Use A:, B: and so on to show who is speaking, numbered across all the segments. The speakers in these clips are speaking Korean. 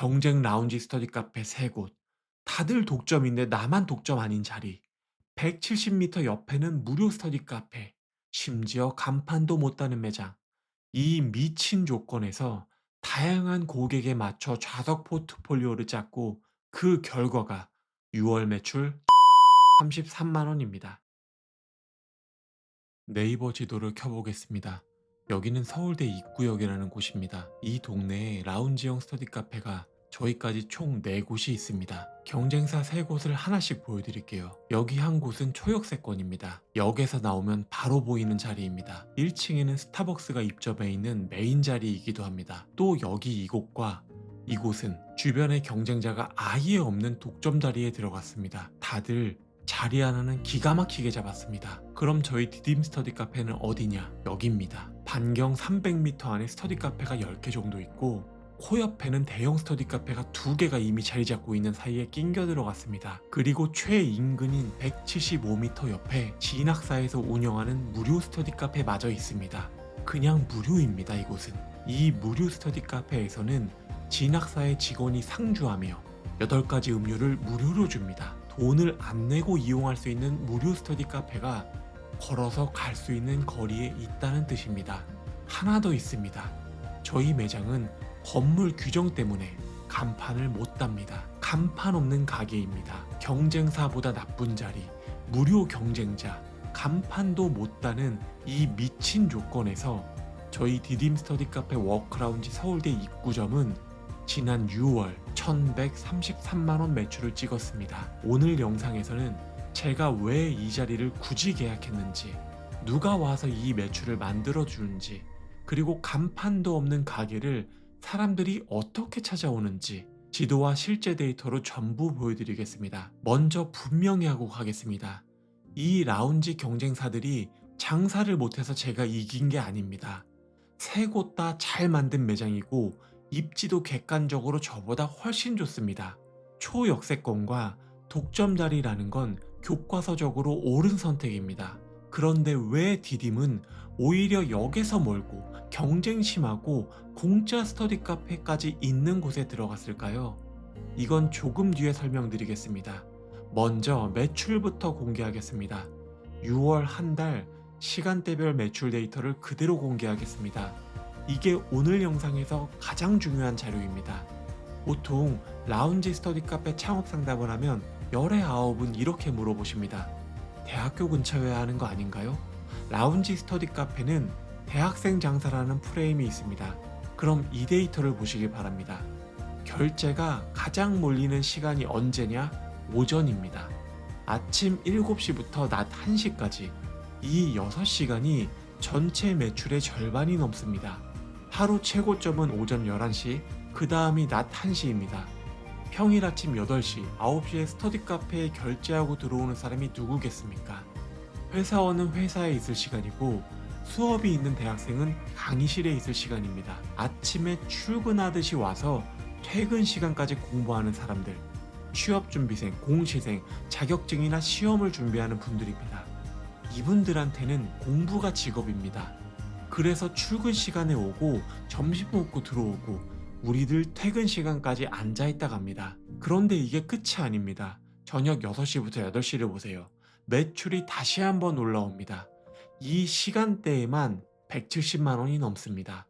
A: 경쟁 라운지 스터디 카페 3곳. 다들 독점인데 나만 독점 아닌 자리. 170m 옆에는 무료 스터디 카페. 심지어 간판도 못 다는 매장. 이 미친 조건에서 다양한 고객에 맞춰 좌석 포트폴리오를 짰고 그 결과가 6월 매출 33만 원입니다. 네이버 지도를 켜보겠습니다. 여기는 서울대 입구역이라는 곳입니다. 이 동네에 라운지형 스터디 카페가 저희까지 총 4곳이 있습니다. 경쟁사 3곳을 하나씩 보여드릴게요. 여기 한 곳은 초역세권입니다. 역에서 나오면 바로 보이는 자리입니다. 1층에는 스타벅스가 입점해 있는 메인 자리이기도 합니다. 또 여기 이곳과 이곳은 주변에 경쟁자가 아예 없는 독점 자리에 들어갔습니다. 다들 자리 하나는 기가 막히게 잡았습니다. 그럼 저희 디딤 스터디 카페는 어디냐? 여기입니다. 반경 300m 안에 스터디 카페가 10개 정도 있고 코 옆에는 대형 스터디 카페가 2개가 이미 자리 잡고 있는 사이에 낑겨 들어갔습니다. 그리고 최인근인 175m 옆에 진학사에서 운영하는 무료 스터디 카페마저 있습니다. 그냥 무료입니다. 이곳은. 이 무료 스터디 카페에서는 진학사의 직원이 상주하며 8가지 음료를 무료로 줍니다. 돈을 안 내고 이용할 수 있는 무료 스터디 카페가 걸어서 갈 수 있는 거리에 있다는 뜻입니다. 하나 더 있습니다. 저희 매장은 건물 규정 때문에 간판을 못 답니다. 간판 없는 가게입니다. 경쟁사보다 나쁜 자리, 무료 경쟁자, 간판도 못 다는 이 미친 조건에서 저희 디딤 스터디 카페 워크라운지 서울대 입구점은 지난 6월 1133만원 매출을 찍었습니다. 오늘 영상에서는 제가 왜 이 자리를 굳이 계약했는지, 누가 와서 이 매출을 만들어 주는지, 그리고 간판도 없는 가게를 사람들이 어떻게 찾아오는지 지도와 실제 데이터로 전부 보여드리겠습니다. 먼저 분명히 하고 가겠습니다. 이 라운지 경쟁사들이 장사를 못해서 제가 이긴 게 아닙니다. 3곳 다 잘 만든 매장이고 입지도 객관적으로 저보다 훨씬 좋습니다. 초역세권과 독점 자리라는 건 교과서적으로 옳은 선택입니다. 그런데 왜 디딤은 오히려 역에서 멀고 경쟁 심하고 공짜 스터디 카페까지 있는 곳에 들어갔을까요? 이건 조금 뒤에 설명드리겠습니다. 먼저 매출부터 공개하겠습니다. 6월 한 달 시간대별 매출 데이터를 그대로 공개하겠습니다. 이게 오늘 영상에서 가장 중요한 자료입니다. 보통 라운지 스터디 카페 창업 상담을 하면 열의 9은 이렇게 물어보십니다. 대학교 근처여야 하는 거 아닌가요? 라운지 스터디 카페는 대학생 장사라는 프레임이 있습니다. 그럼 이 데이터를 보시길 바랍니다. 결제가 가장 몰리는 시간이 언제냐? 오전입니다. 아침 7시부터 낮 1시까지 이 6시간이 전체 매출의 절반이 넘습니다. 하루 최고점은 오전 11시, 그 다음이 낮 1시입니다. 평일 아침 8시, 9시에 스터디 카페에 결제하고 들어오는 사람이 누구겠습니까? 회사원은 회사에 있을 시간이고 수업이 있는 대학생은 강의실에 있을 시간입니다. 아침에 출근하듯이 와서 퇴근 시간까지 공부하는 사람들, 취업준비생, 공시생, 자격증이나 시험을 준비하는 분들입니다. 이분들한테는 공부가 직업입니다. 그래서 출근 시간에 오고 점심 먹고 들어오고 우리들 퇴근 시간까지 앉아있다 갑니다. 그런데 이게 끝이 아닙니다. 저녁 6시부터 8시를 보세요. 매출이 다시 한번 올라옵니다. 이 시간대에만 170만 원이 넘습니다.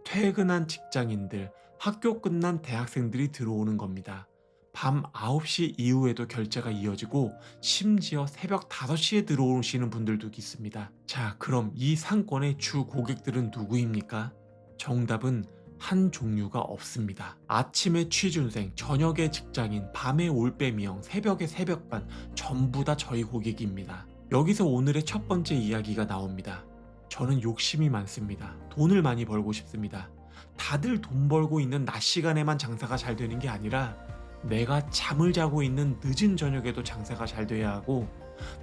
A: 퇴근한 직장인들, 학교 끝난 대학생들이 들어오는 겁니다. 밤 9시 이후에도 결제가 이어지고 심지어 새벽 5시에 들어오시는 분들도 있습니다. 자, 그럼 이 상권의 주 고객들은 누구입니까? 정답은 한 종류가 없습니다. 아침에 취준생, 저녁에 직장인, 밤에 올빼미형, 새벽에 새벽반 전부 다 저희 고객입니다. 여기서 오늘의 첫 번째 이야기가 나옵니다. 저는 욕심이 많습니다. 돈을 많이 벌고 싶습니다. 다들 돈 벌고 있는 낮 시간에만 장사가 잘 되는 게 아니라 내가 잠을 자고 있는 늦은 저녁에도 장사가 잘 돼야 하고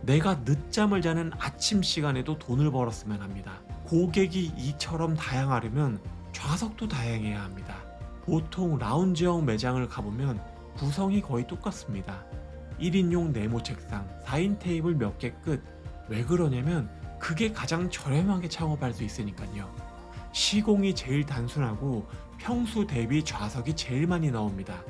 A: 내가 늦잠을 자는 아침 시간에도 돈을 벌었으면 합니다. 고객이 이처럼 다양하려면 좌석도 다양해야 합니다. 보통 라운지형 매장을 가보면 구성이 거의 똑같습니다. 1인용 네모 책상, 4인 테이블 몇 개 끝. 왜 그러냐면 그게 가장 저렴하게 창업할 수 있으니까요. 시공이 제일 단순하고 평수 대비 좌석이 제일 많이 나옵니다.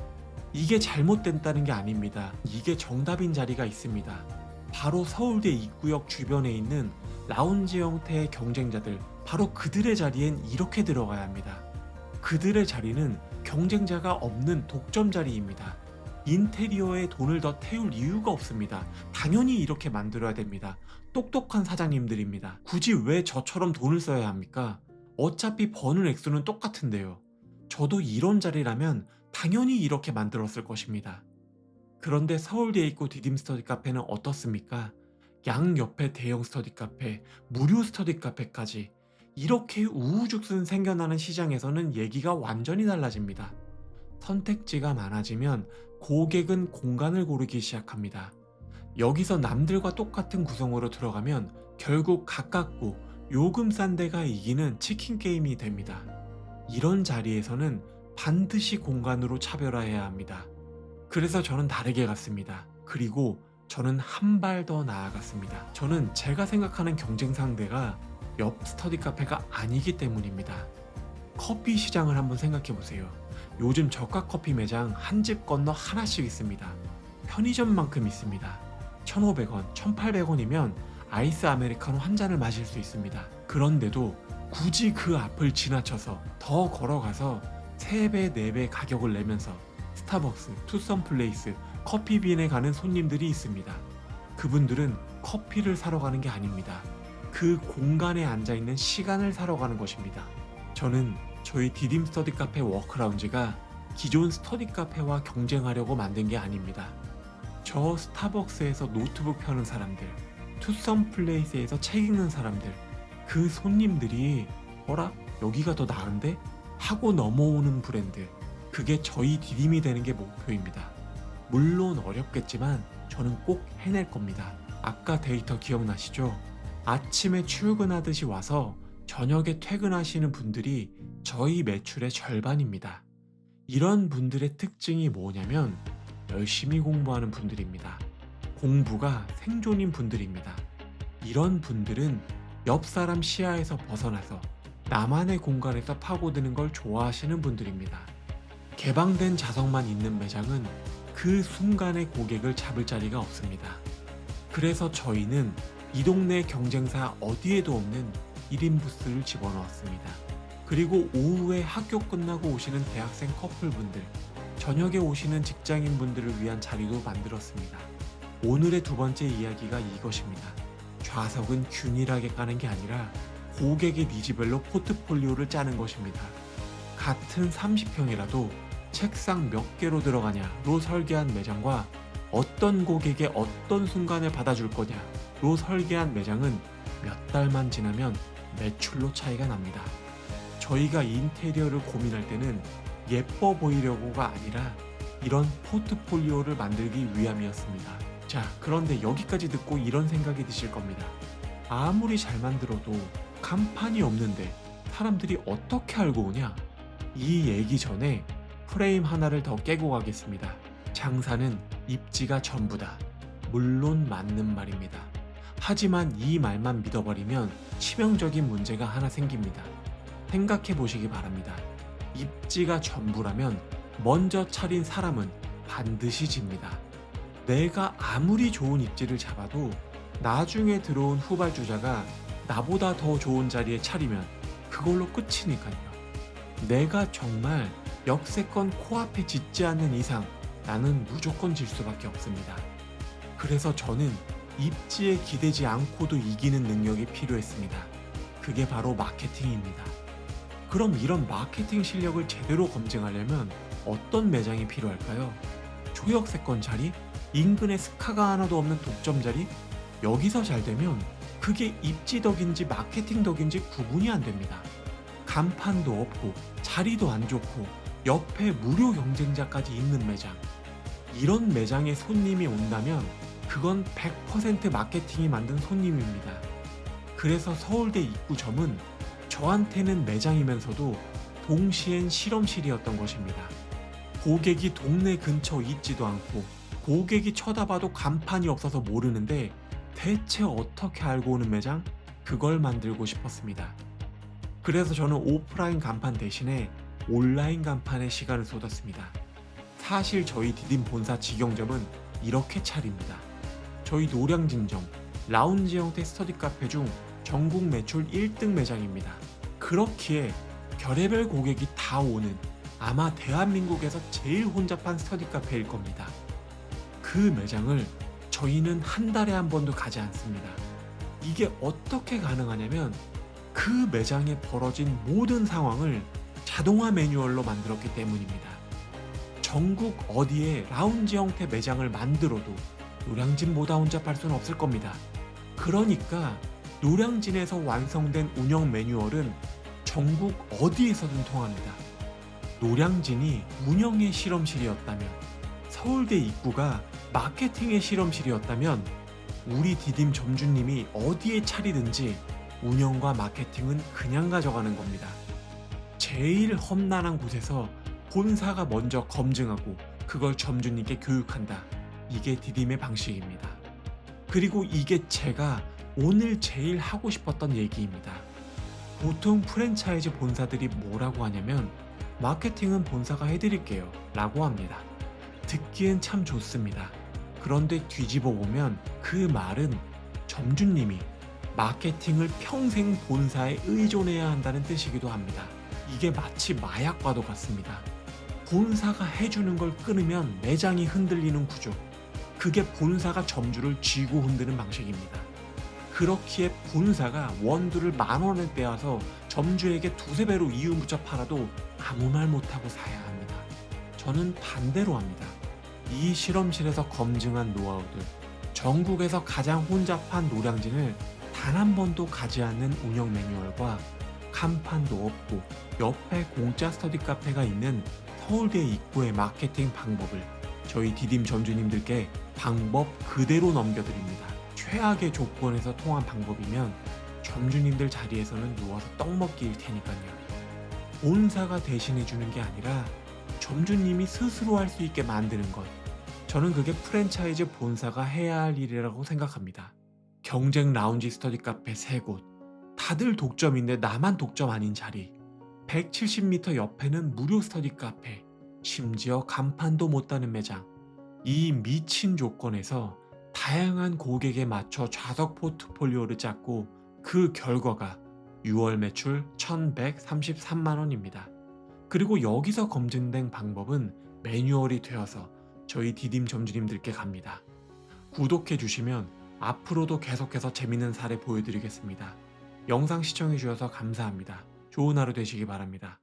A: 이게 잘못됐다는 게 아닙니다. 이게 정답인 자리가 있습니다. 바로 서울대 입구역 주변에 있는 라운지 형태의 경쟁자들, 바로 그들의 자리엔 이렇게 들어가야 합니다. 그들의 자리는 경쟁자가 없는 독점 자리입니다. 인테리어에 돈을 더 태울 이유가 없습니다. 당연히 이렇게 만들어야 됩니다. 똑똑한 사장님들입니다. 굳이 왜 저처럼 돈을 써야 합니까? 어차피 버는 액수는 똑같은데요. 저도 이런 자리라면 당연히 이렇게 만들었을 것입니다. 그런데 서울대에 있고 디딤 스터디 카페는 어떻습니까? 양옆에 대형 스터디 카페, 무료 스터디 카페까지 이렇게 우후죽순 생겨나는 시장에서는 얘기가 완전히 달라집니다. 선택지가 많아지면 고객은 공간을 고르기 시작합니다. 여기서 남들과 똑같은 구성으로 들어가면 결국 가깝고 요금 싼 데가 이기는 치킨 게임이 됩니다. 이런 자리에서는 반드시 공간으로 차별화해야 합니다. 그래서 저는 다르게 갔습니다. 그리고 저는 한 발 더 나아갔습니다. 저는 제가 생각하는 경쟁 상대가 옆 스터디 카페가 아니기 때문입니다. 커피 시장을 한번 생각해 보세요. 요즘 저가 커피 매장 한 집 건너 하나씩 있습니다. 편의점만큼 있습니다. 1,500원, 1,800원이면 아이스 아메리카노 한 잔을 마실 수 있습니다. 그런데도 굳이 그 앞을 지나쳐서 더 걸어가서 3배, 4배 가격을 내면서 스타벅스, 투썸플레이스, 커피빈에 가는 손님들이 있습니다. 그분들은 커피를 사러 가는 게 아닙니다. 그 공간에 앉아있는 시간을 사러 가는 것입니다. 저는 저희 디딤 스터디 카페 워크라운지가 기존 스터디 카페와 경쟁하려고 만든 게 아닙니다. 저 스타벅스에서 노트북 펴는 사람들, 투썸플레이스에서 책 읽는 사람들, 그 손님들이 어라? 여기가 더 나은데? 하고 넘어오는 브랜드, 그게 저희 디딤이 되는 게 목표입니다. 물론 어렵겠지만 저는 꼭 해낼 겁니다. 아까 데이터 기억나시죠? 아침에 출근하듯이 와서 저녁에 퇴근하시는 분들이 저희 매출의 절반입니다. 이런 분들의 특징이 뭐냐면 열심히 공부하는 분들입니다. 공부가 생존인 분들입니다. 이런 분들은 옆 사람 시야에서 벗어나서 나만의 공간에서 파고드는 걸 좋아하시는 분들입니다. 개방된 좌석만 있는 매장은 그 순간의 고객을 잡을 자리가 없습니다. 그래서 저희는 이 동네 경쟁사 어디에도 없는 1인 부스를 집어넣었습니다. 그리고 오후에 학교 끝나고 오시는 대학생 커플분들, 저녁에 오시는 직장인분들을 위한 자리도 만들었습니다. 오늘의 두 번째 이야기가 이것입니다. 좌석은 균일하게 까는 게 아니라 고객의 니즈별로 포트폴리오를 짜는 것입니다. 같은 30평이라도 책상 몇 개로 들어가냐로 설계한 매장과 어떤 고객의 어떤 순간을 받아줄 거냐로 설계한 매장은 몇 달만 지나면 매출로 차이가 납니다. 저희가 인테리어를 고민할 때는 예뻐 보이려고가 아니라 이런 포트폴리오를 만들기 위함이었습니다. 자, 그런데 여기까지 듣고 이런 생각이 드실 겁니다. 아무리 잘 만들어도 간판이 없는데 사람들이 어떻게 알고 오냐? 이 얘기 전에 프레임 하나를 더 깨고 가겠습니다. 장사는 입지가 전부다. 물론 맞는 말입니다. 하지만 이 말만 믿어버리면 치명적인 문제가 하나 생깁니다. 생각해 보시기 바랍니다. 입지가 전부라면 먼저 차린 사람은 반드시 집니다. 내가 아무리 좋은 입지를 잡아도 나중에 들어온 후발주자가 나보다 더 좋은 자리에 차리면 그걸로 끝이니까요. 내가 정말 역세권 코앞에 짓지 않는 이상 나는 무조건 질 수밖에 없습니다. 그래서 저는 입지에 기대지 않고도 이기는 능력이 필요했습니다. 그게 바로 마케팅입니다. 그럼 이런 마케팅 실력을 제대로 검증하려면 어떤 매장이 필요할까요? 초역세권 자리? 인근에 스카가 하나도 없는 독점 자리? 여기서 잘 되면 그게 입지 덕인지 마케팅 덕인지 구분이 안 됩니다. 간판도 없고 자리도 안 좋고 옆에 무료 경쟁자까지 있는 매장. 이런 매장에 손님이 온다면 그건 100% 마케팅이 만든 손님입니다. 그래서 서울대 입구점은 저한테는 매장이면서도 동시엔 실험실이었던 것입니다. 고객이 동네 근처 있지도 않고 고객이 쳐다봐도 간판이 없어서 모르는데 대체 어떻게 알고 오는 매장? 그걸 만들고 싶었습니다. 그래서 저는 오프라인 간판 대신에 온라인 간판에 시간을 쏟았습니다. 사실 저희 디딤 본사 직영점은 이렇게 차립니다. 저희 노량진점, 라운지 형태 스터디 카페 중 전국 매출 1등 매장입니다. 그렇기에 별의별 고객이 다 오는 아마 대한민국에서 제일 혼잡한 스터디 카페일 겁니다. 그 매장을 저희는 한 달에 한 번도 가지 않습니다. 이게 어떻게 가능하냐면 그 매장에 벌어진 모든 상황을 자동화 매뉴얼로 만들었기 때문입니다. 전국 어디에 라운지 형태 매장을 만들어도 노량진보다 혼잡할 수는 없을 겁니다. 그러니까 노량진에서 완성된 운영 매뉴얼은 전국 어디에서든 통합니다. 노량진이 운영의 실험실이었다면, 서울대 입구가 마케팅의 실험실이었다면 우리 디딤 점주님이 어디에 차리든지 운영과 마케팅은 그냥 가져가는 겁니다. 제일 험난한 곳에서 본사가 먼저 검증하고 그걸 점주님께 교육한다. 이게 디딤의 방식입니다. 그리고 이게 제가 오늘 제일 하고 싶었던 얘기입니다. 보통 프랜차이즈 본사들이 뭐라고 하냐면 마케팅은 본사가 해드릴게요 라고 합니다. 듣기엔 참 좋습니다. 그런데 뒤집어 보면 그 말은 점주님이 마케팅을 평생 본사에 의존해야 한다는 뜻이기도 합니다. 이게 마치 마약과도 같습니다. 본사가 해주는 걸 끊으면 매장이 흔들리는 구조. 그게 본사가 점주를 쥐고 흔드는 방식입니다. 그렇기에 본사가 원두를 10,000원에 빼앗아 점주에게 두세 배로 이윤 붙여 팔아도 아무 말 못하고 사야 합니다. 저는 반대로 합니다. 이 실험실에서 검증한 노하우들, 전국에서 가장 혼잡한 노량진을 단 한 번도 가지 않는 운영 매뉴얼과 간판도 없고 옆에 공짜 스터디 카페가 있는 서울대 입구의 마케팅 방법을 저희 디딤 점주님들께 방법 그대로 넘겨드립니다. 최악의 조건에서 통한 방법이면 점주님들 자리에서는 누워서 떡 먹기일 테니까요. 본사가 대신해주는 게 아니라 점주님이 스스로 할 수 있게 만드는 것. 저는 그게 프랜차이즈 본사가 해야 할 일이라고 생각합니다. 경쟁 라운지 스터디 카페 3곳. 다들 독점인데 나만 독점 아닌 자리. 170m 옆에는 무료 스터디 카페. 심지어 간판도 못 다는 매장. 이 미친 조건에서 다양한 고객에 맞춰 좌석 포트폴리오를 짰고 그 결과가 6월 매출 1,133만 원입니다. 그리고 여기서 검증된 방법은 매뉴얼이 되어서 저희 디딤 점주님들께 갑니다. 구독해 주시면 앞으로도 계속해서 재밌는 사례 보여드리겠습니다. 영상 시청해 주셔서 감사합니다. 좋은 하루 되시기 바랍니다.